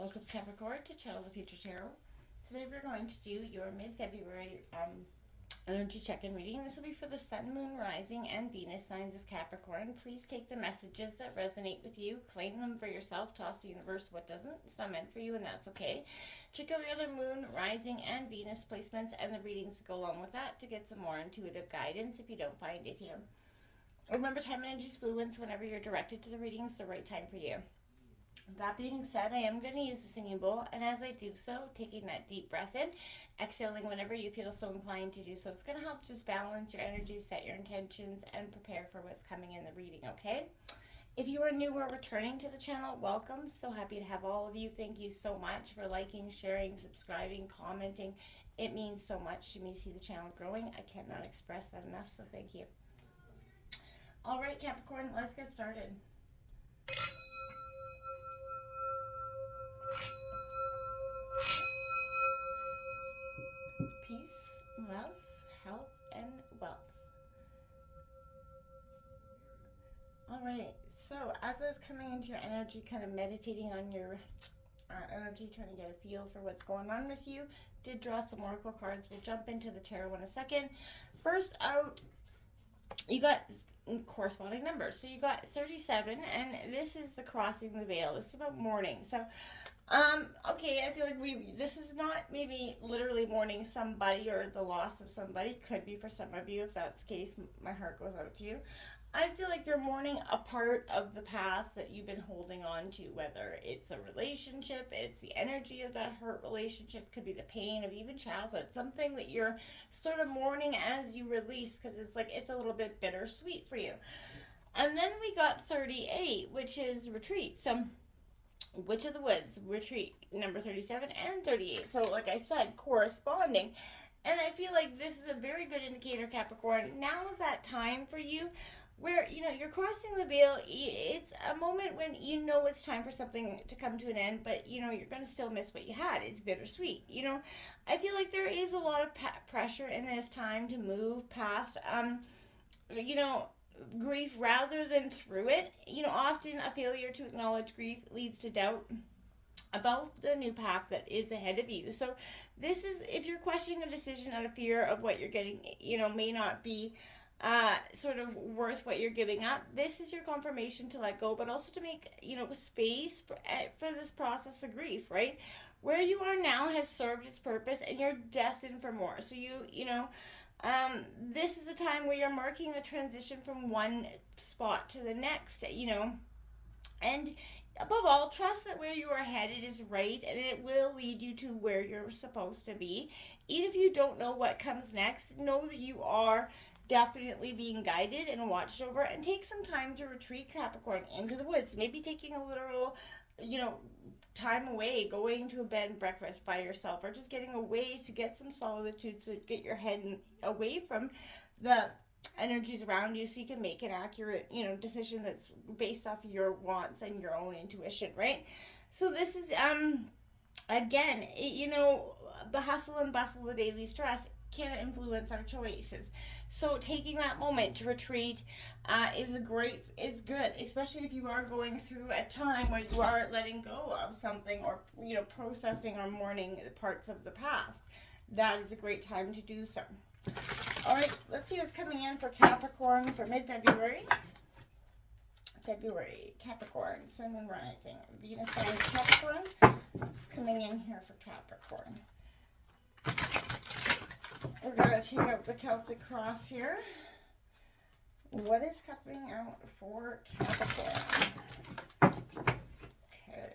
Welcome Capricorn to Channel the Future Tarot. Today we're going to do your mid-February energy check-in reading. This will be for the Sun, Moon, Rising, and Venus signs of Capricorn. Please take the messages that resonate with you, claim them for yourself, toss the universe what doesn't. It's not meant for you, and that's okay. Check out your other Moon, Rising, and Venus placements and the readings that go along with that to get some more intuitive guidance if you don't find it here. Remember, time and energy is fluid, so whenever you're directed to the reading, it's the right time for you. That being said, I am going to use the singing bowl, and as I do so, taking that deep breath in, exhaling whenever you feel so inclined to do so. It's going to help just balance your energy, set your intentions, and prepare for what's coming in the reading, okay? If you are new or returning to the channel, welcome. So happy to have all of you. Thank you so much for liking, sharing, subscribing, commenting. It means so much to me to see the channel growing. I cannot express that enough, so thank you. All right, Capricorn, let's get started. Peace, love, health, and wealth. All right, so as I was coming into your energy, kind of meditating on your energy, trying to get a feel for what's going on with you, did draw some oracle cards. We'll jump into the tarot in a second. First out, you got corresponding numbers. So you got 37, and this is the crossing the veil. This is about mourning. So okay, I feel like this is not maybe literally mourning somebody or the loss of somebody. Could be for some of you. If that's the case, my heart goes out to you. I feel like you're mourning a part of the past that you've been holding on to, whether it's a relationship, it's the energy of that hurt relationship, could be the pain of even childhood, something that you're sort of mourning as you release, because it's like it's a little bit bittersweet for you. And then we got 38, which is retreat. So Witch of the Woods, retreat, number 37 and 38. So like I said, corresponding. And I feel like this is a very good indicator, Capricorn. Now is that time for you where, you're crossing the veil. It's a moment when you know it's time for something to come to an end, but, you're going to still miss what you had. It's bittersweet. I feel like there is a lot of pressure in this time to move past, grief rather than through it. Often a failure to acknowledge grief leads to doubt about the new path that is ahead of you. So this is, if you're questioning a decision out of fear of what you're getting, may not be sort of worth what you're giving up, this is your confirmation to let go, but also to make, space for this process of grief, right? Where you are now has served its purpose, and you're destined for more. So this is a time where you're marking the transition from one spot to the next, and above all, trust that where you are headed is right, and it will lead you to where you're supposed to be. Even if you don't know what comes next, know that you are definitely being guided and watched over, and take some time to retreat, Capricorn, into the woods. Maybe taking a literal, time away, going to a bed and breakfast by yourself, or just getting away to get some solitude, to get your head away from the energies around you, so you can make an accurate, decision that's based off of your wants and your own intuition, right? So this is, again, the hustle and bustle of the daily stress can influence our choices. So taking that moment to retreat is good, especially if you are going through a time where you are letting go of something, or processing or mourning parts of the past. That is a great time to do so. All right, let's see what's coming in for Capricorn for mid-February. Capricorn, Sun and Rising, Venus signs Capricorn. It's coming in here for Capricorn. We're going to take out the Celtic cross here. What is coming out for Capricorn? Okay.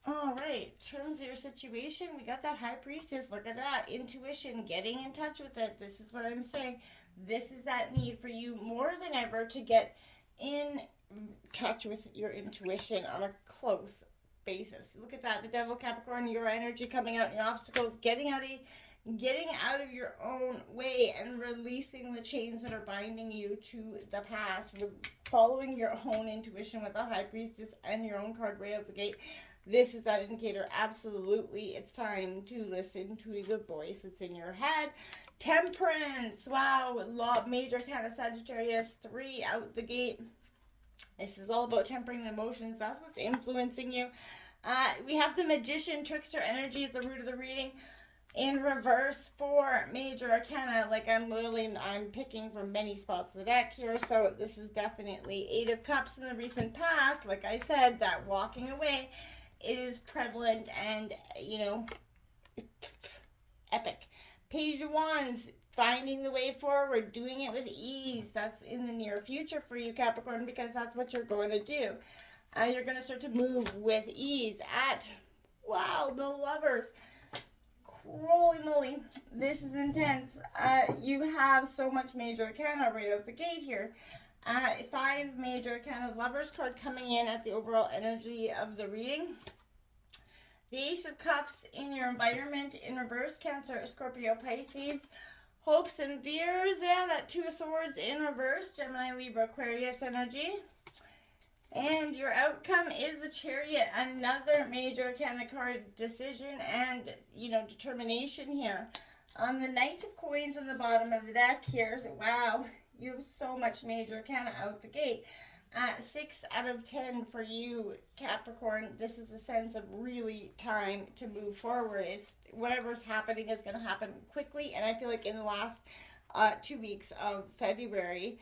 All right, in terms of your situation, we got that High Priestess. Look at that. Intuition, getting in touch with it. This is what I'm saying. This is that need for you more than ever to get in touch with your intuition on a close basis. Look at that. The Devil, Capricorn, your energy coming out, your obstacles, getting out of your own way and releasing the chains that are binding you to the past, following your own intuition with the High Priestess and your own card right out the gate. This is that indicator. Absolutely, it's time to listen to the voice that's in your head. Temperance. Wow, major kind of Sagittarius, 3 out the gate. This is all about tempering the emotions. That's what's influencing you. We have the Magician, Trickster energy at the root of the reading. In reverse for Major Arcana, like I'm picking from many spots of the deck here, so this is definitely Eight of Cups in the recent past. Like I said, that walking away, it is prevalent and, you know, epic. Page of Wands, finding the way forward, doing it with ease. That's in the near future for you, Capricorn, because that's what you're going to do. You're going to start to move with ease at, wow, the Lovers. Holy moly, this is intense. You have so much Major Arcana right out the gate here. 5 Major Arcana Lovers card coming in at the overall energy of the reading. The Ace of Cups in your environment in reverse, Cancer, Scorpio, Pisces. Hopes and fears, yeah, that Two of Swords in reverse, Gemini, Libra, Aquarius energy. And your outcome is the Chariot, another Major Arcana card, decision and, you know, determination here. On the Knight of Coins on the bottom of the deck here, wow, you have so much Major Arcana out the gate. 6 out of 10 for you, Capricorn. This is a sense of really time to move forward. It's whatever's happening is going to happen quickly, and I feel like in the last 2 weeks of February.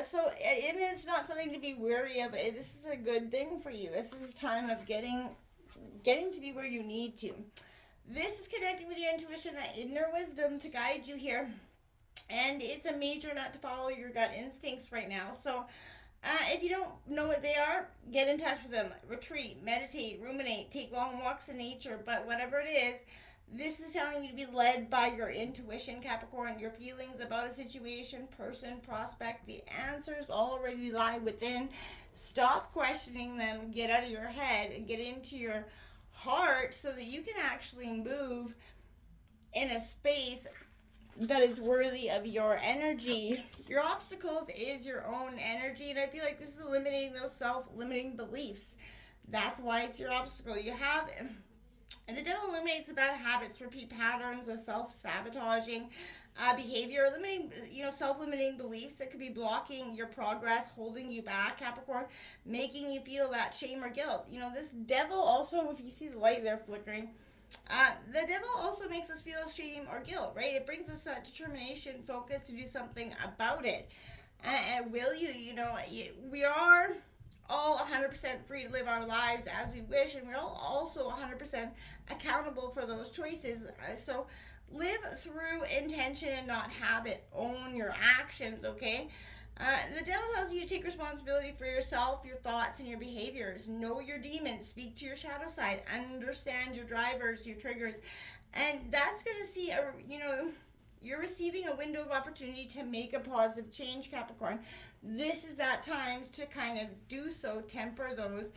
So it is not something to be wary of. This is a good thing for you. This is a time of getting to be where you need to. This is connecting with your intuition, that inner wisdom to guide you here. And it's a major not to follow your gut instincts right now. So if you don't know what they are, get in touch with them. Retreat, meditate, ruminate, take long walks in nature. But whatever it is, this is telling you to be led by your intuition, Capricorn. Your feelings about a situation, person, prospect, the answers already lie within. Stop questioning them. Get out of your head and get into your heart so that you can actually move in a space that is worthy of your energy. Your obstacles is your own energy, and I feel like this is eliminating those self-limiting beliefs. That's why it's your obstacle. You have... And the devil eliminates the bad habits, repeat patterns of self-sabotaging behavior, eliminating, self-limiting beliefs that could be blocking your progress, holding you back, Capricorn, making you feel that shame or guilt. This devil also, if you see the light there flickering, the devil also makes us feel shame or guilt, right? It brings us that determination, focus to do something about it. And will you, we are all 100% free to live our lives as we wish, and we're all also 100% accountable for those choices. So live through intention and not habit. Own your actions, okay? The devil tells you to take responsibility for yourself, your thoughts, and your behaviors. Know your demons. Speak to your shadow side. Understand your drivers, your triggers. And that's going to see, you're receiving a window of opportunity to make a positive change, Capricorn. This is that time to kind of do so, temper those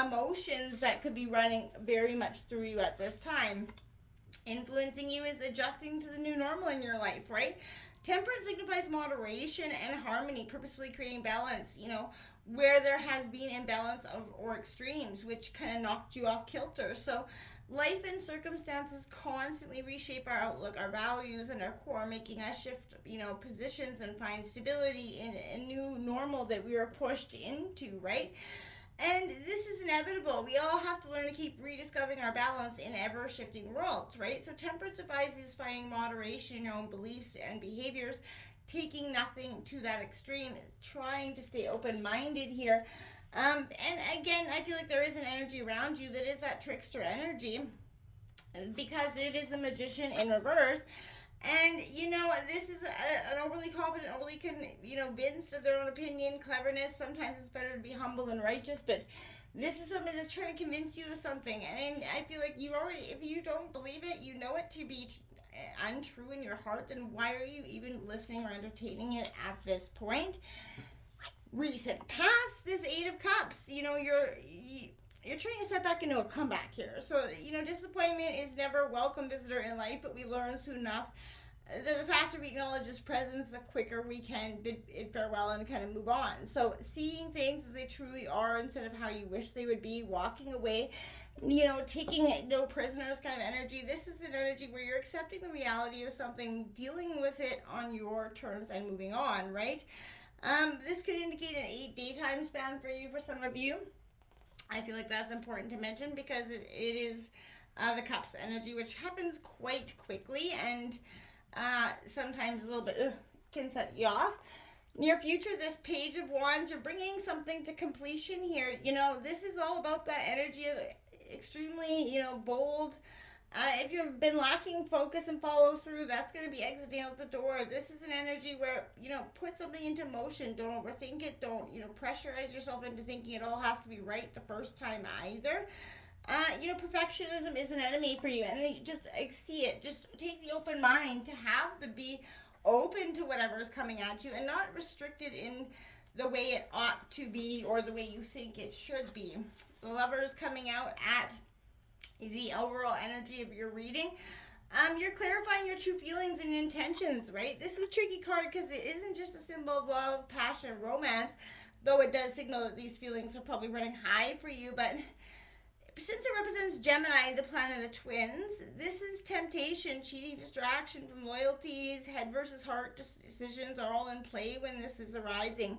emotions that could be running very much through you at this time. Influencing you is adjusting to the new normal in your life, right? Temperance signifies moderation and harmony, purposefully creating balance, where there has been imbalance or extremes, which kind of knocked you off kilter. So life and circumstances constantly reshape our outlook, our values, and our core, making us shift, positions and find stability in a new normal that we are pushed into, right? And this is inevitable. We all have to learn to keep rediscovering our balance in ever-shifting worlds, right? So temperance advises finding moderation in your own beliefs and behaviors, taking nothing to that extreme, trying to stay open-minded here. And again, I feel like there is an energy around you that is that trickster energy, because it is the Magician in reverse. And, this is an overly confident, overly convinced of their own opinion, cleverness. Sometimes it's better to be humble and righteous, but this is somebody that's trying to convince you of something. And I feel like if you don't believe it, you know it to be untrue in your heart, then why are you even listening or entertaining it at this point? Recent past, this Eight of Cups, you're trying to step back into a comeback here. So, disappointment is never a welcome visitor in life, but we learn soon enough that the faster we acknowledge his presence, the quicker we can bid farewell and kind of move on. So seeing things as they truly are instead of how you wish they would be, walking away, taking no prisoners kind of energy. This is an energy where you're accepting the reality of something, dealing with it on your terms and moving on, right? This could indicate an 8-day time span for you, for some of you. I feel like that's important to mention because it is the Cups energy, which happens quite quickly and sometimes a little bit can set you off. Near future, this Page of Wands, you're bringing something to completion here. You know, this is all about that energy of extremely, you know, bold. If you've been lacking focus and follow through, that's going to be exiting out the door. This is an energy where, you know, put something into motion. Don't overthink it. Don't, you know, pressurize yourself into thinking it all has to be right the first time either. You know, perfectionism is an enemy for you, and then you just see it. Just take the open mind to have to be open to whatever is coming at you and not restricted in the way it ought to be or the way you think it should be. The Lovers coming out at the overall energy of your reading. You're clarifying your true feelings and intentions, right? This is a tricky card because it isn't just a symbol of love, passion, romance, though it does signal that these feelings are probably running high for you, but since it represents Gemini, the planet of the twins, this is temptation, cheating, distraction from loyalties, head versus heart decisions are all in play when this is arising.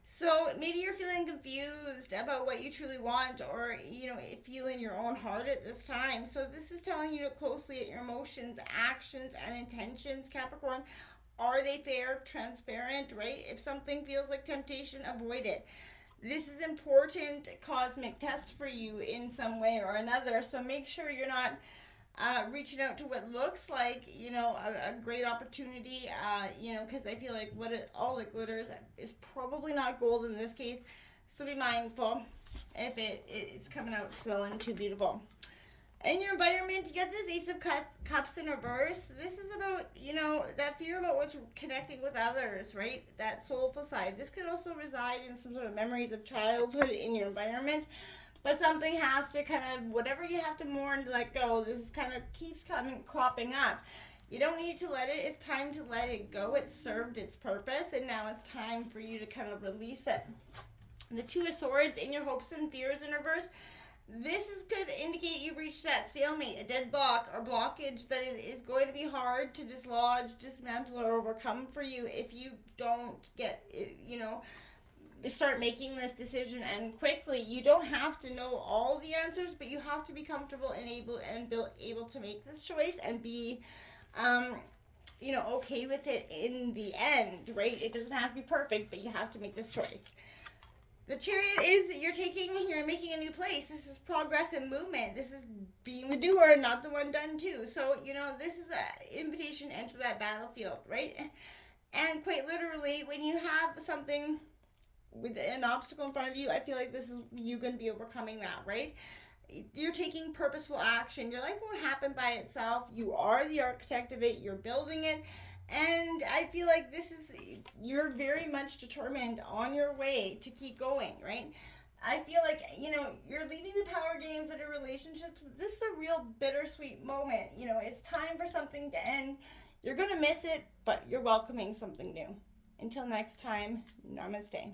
So maybe you're feeling confused about what you truly want, or, you know, feel in your own heart at this time. So this is telling you to look closely at your emotions, actions, and intentions, Capricorn. Are they fair, transparent, right? If something feels like temptation, avoid it. This is important cosmic test for you in some way or another. So make sure you're not reaching out to what looks like, you know, a great opportunity, you know, because I feel like all it glitters is probably not gold in this case. So be mindful if it is coming out smelling too beautiful. In your environment, you get this Ace of Cups in reverse. This is about, you know, that fear about what's connecting with others, right? That soulful side. This could also reside in some sort of memories of childhood in your environment. But something has to kind of, whatever you have to mourn to let go, this is kind of keeps cropping up. You don't need to let it. It's time to let it go. It's served its purpose, and now it's time for you to kind of release it. The Two of Swords in your hopes and fears in reverse. This could indicate you reached that stalemate, a dead block or blockage that is going to be hard to dislodge, dismantle, or overcome for you if you don't get, you know, start making this decision and quickly. You don't have to know all the answers, but you have to be comfortable and able to make this choice and be, you know, okay with it in the end, right? It doesn't have to be perfect, but you have to make this choice. The Chariot is you're making a new place. This is progress and movement. This is being the doer, not the one done to. So, you know, this is an invitation to enter that battlefield, right? And quite literally, when you have something with an obstacle in front of you, I feel like this is you going to be overcoming that, right? You're taking purposeful action. Your life won't happen by itself. You are the architect of it. You're building it. And I feel like you're very much determined on your way to keep going, right? I feel like, you know, you're leaving the power games in a relationship. This is a real bittersweet moment. You know, it's time for something to end. You're going to miss it, but you're welcoming something new. Until next time, namaste.